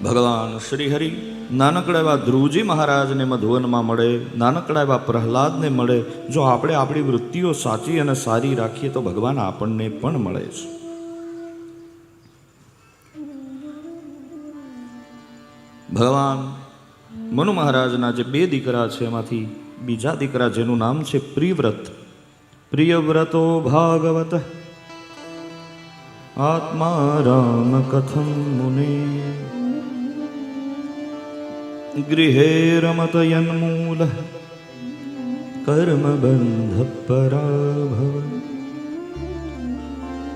ભગવાન શ્રી હરિ નાનકડા એવા ધ્રુવજી મહારાજને મધુવનમાં મળે, નાનકડા એવા પ્રહલાદને મળે. જો આપણે આપણી વૃત્તિઓ સાચી અને સારી રાખીએ તો ભગવાન આપણને પણ મળે છે. ભગવાન મનુ મહારાજના જે 2 દીકરા છે એમાંથી બીજા દીકરા જેનું નામ છે પ્રિયવ્રત, પ્રિયવ્રતો ભાગવત આત્મા રામ કથમ મુને ગૃહે રમત યન્મૂલ કર્મ બંધ પરાભવ.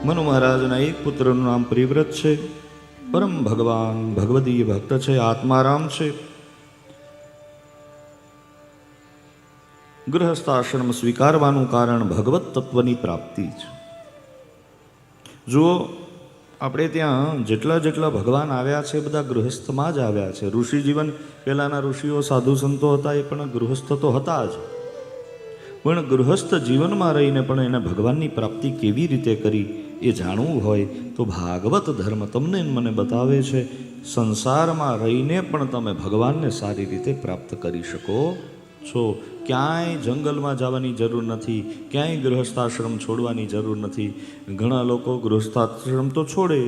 મનુ મહારાજના એક પુત્રનું નામ પ્રિયવ્રત છે, પરમ ભગવાન ભગવદીય ભક્ત છે, આત્મારામ છે. ગૃહસ્થાશ્રમ સ્વીકારવાનું કારણ ભગવત તત્વની પ્રાપ્તિ છે. જુઓ, આપણે ત્યાં જેટલા ભગવાન આવ્યા છે બધા ગૃહસ્થમાં જ આવ્યા છે. ઋષિ જીવન પહેલાંના ઋષિઓ સાધુ સંતો હતા, એ પણ ગૃહસ્થ તો હતા જ, પણ ગૃહસ્થ જીવનમાં રહીને પણ એને ભગવાનની પ્રાપ્તિ કેવી રીતે કરી એ જાણવું હોય તો ભાગવત ધર્મ તમને મને બતાવે છે. સંસારમાં રહીને પણ તમે ભગવાનને સારી રીતે પ્રાપ્ત કરી શકો છો. ક્યાંય જંગલમાં જવાની જરૂર નથી, ક્યાંય ગૃહસ્થાશ્રમ છોડવાની જરૂર નથી. ઘણા લોકો ગૃહસ્થાશ્રમ તો છોડે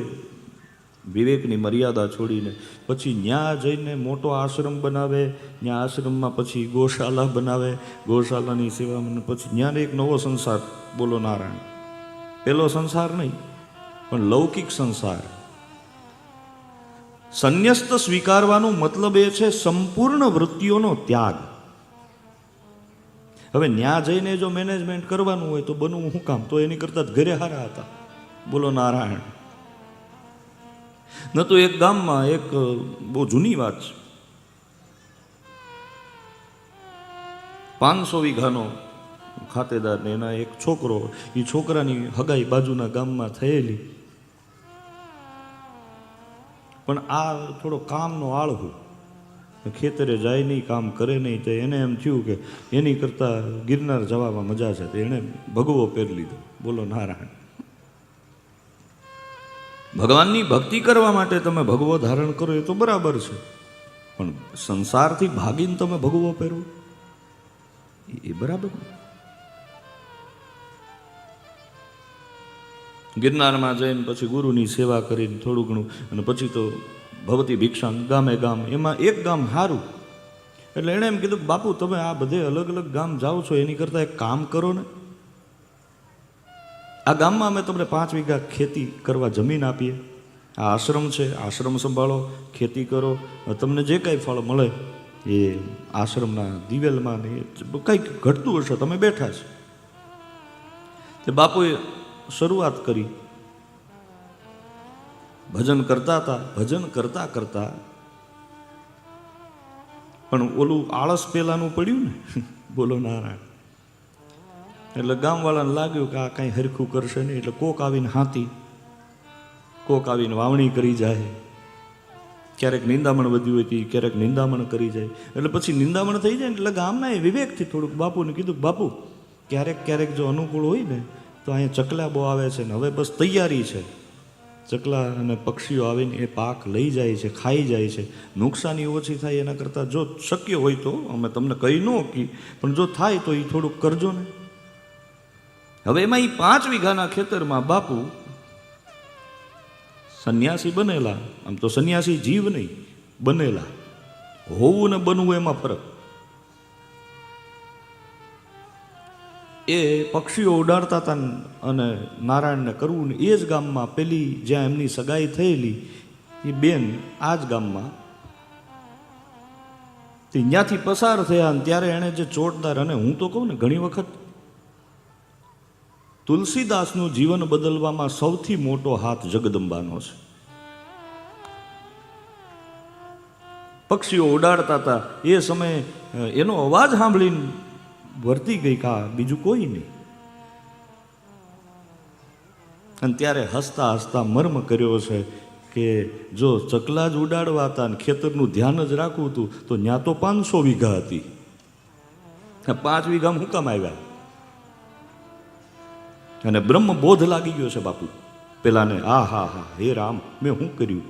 વિવેકની મર્યાદા છોડીને, પછી ત્યાં જઈને મોટો આશ્રમ બનાવે, ત્યાં આશ્રમમાં પછી ગૌશાલા બનાવે, ગૌશાલાની સેવામાં પછી ત્યાં એક નવો સંસાર. બોલો નારાયણ. પેલો સંસાર નહીં પણ લૌકિક સંસાર. સંન્યસ્ત સ્વીકારવાનો મતલબ એ છે સંપૂર્ણ વૃત્તિઓનો ત્યાગ. હવે ન્યા જઈને જો મેનેજમેન્ટ કરવાનું હોય તો બનવું શું કામ? તો એની કરતાં ઘરે હારા હતા. બોલો નારાયણ. ન તો એક ગામમાં એક બહુ જૂની વાત છે, 500 વીઘાનો ખાતેદાર ને એના એક છોકરો, એ છોકરાની હગાઈ બાજુના ગામમાં થયેલી, પણ આ થોડો કામનો આળહુ, ખેતરે જાય નહીં, કામ કરે નહીં. તો એને એમ થયું કે એની કરતાં ગિરનાર જવામાં મજા છે, તો એણે ભગવો પહેરી લીધો. બોલો નારાયણ. ભગવાનની ભક્તિ કરવા માટે તમે ભગવો ધારણ કરો એ તો બરાબર છે, પણ સંસારથી ભાગીને તમે ભગવો પહેરવો એ બરાબર નહીં. ગિરનારમાં જઈને પછી ગુરુની સેવા કરીને થોડું ઘણું, અને પછી તો ભવતી ભિક્ષા ગામે ગામ, એમાં એક ગામ સારું એટલે એણે એમ કીધું બાપુ તમે આ બધે અલગ અલગ ગામ જાઓ છો, એની કરતાં એક કામ કરો ને, આ ગામમાં અમે તમને 5 વીઘા ખેતી કરવા જમીન આપીએ, આ આશ્રમ છે, આશ્રમ સંભાળો, ખેતી કરો, તમને જે કાંઈ ફળ મળે એ આશ્રમના દિવેલમાં ને કંઈક ઘટતું હશે, તમે બેઠા છો. તે બાપુએ શરૂઆત કરી, ભજન કરતા હતા. ભજન કરતા કરતા પણ ઓલું આળસ પેલાનું પડ્યું ને, બોલો નારાયણ. એટલે ગામવાળાને લાગ્યું કે આ કાંઈ હરખું કરશે નહીં, એટલે કોક આવીને હાથી, કોક આવીને વાવણી કરી જાય, ક્યારેક નિંદામણ વધ્યું હોય હતી, ક્યારેક નિંદામણ કરી જાય. એટલે પછી નિંદામણ થઈ જાય ને એટલે ગામના એ વિવેકથી થોડુંક બાપુને કીધું બાપુ ક્યારેક ક્યારેક જો અનુકૂળ હોય ને તો અહીંયા ચકલા બહુ આવે છે ને, હવે બસ તૈયારી છે, ચકલા અને પક્ષીઓ આવીને એ પાક લઈ જાય છે, ખાઈ જાય છે, નુકસાની ઓછી થાય એના કરતાં જો શક્ય હોય તો અમે તમને કહી ન કી, પણ જો થાય તો એ થોડુંક કરજો ને. હવે એમાં એ 5 વીઘાના ખેતરમાં બાપુ સંન્યાસી બનેલા. આમ તો સંન્યાસી જીવ નહીં, બનેલા. હોવું ને બનવું એમાં ફરક. એ પક્ષીઓ ઉડાડતા હતા અને નારાયણને કરવું ને એ જ ગામમાં પેલી જ્યાં એમની સગાઈ થયેલી એ બેન આ જ ગામમાં ત્યાંથી પસાર થયા. અને ત્યારે એણે જે ચોટદાર, અને હું તો કહું ને ઘણી વખત તુલસીદાસનું જીવન બદલવામાં સૌથી મોટો હાથ જગદંબાનો છે. પક્ષીઓ ઉડાડતા હતા એ સમયે એનો અવાજ સાંભળીને વર્તી ગઈ કા બીજું કોઈ નહીં. અને ત્યારે હસતા હસતા મર્મ કર્યો છે કે જો ચકલા જ ઉડાડવા હતા અને ખેતરનું ધ્યાન જ રાખવું હતું તો ત્યાં તો 500 વીઘા હતી, 5 વીઘામાં હું કામ આવ્યા? અને બ્રહ્મ બોધ લાગી ગયો છે બાપુ પેલાને. હા હા હા, હે રામ મેં શું કર્યું?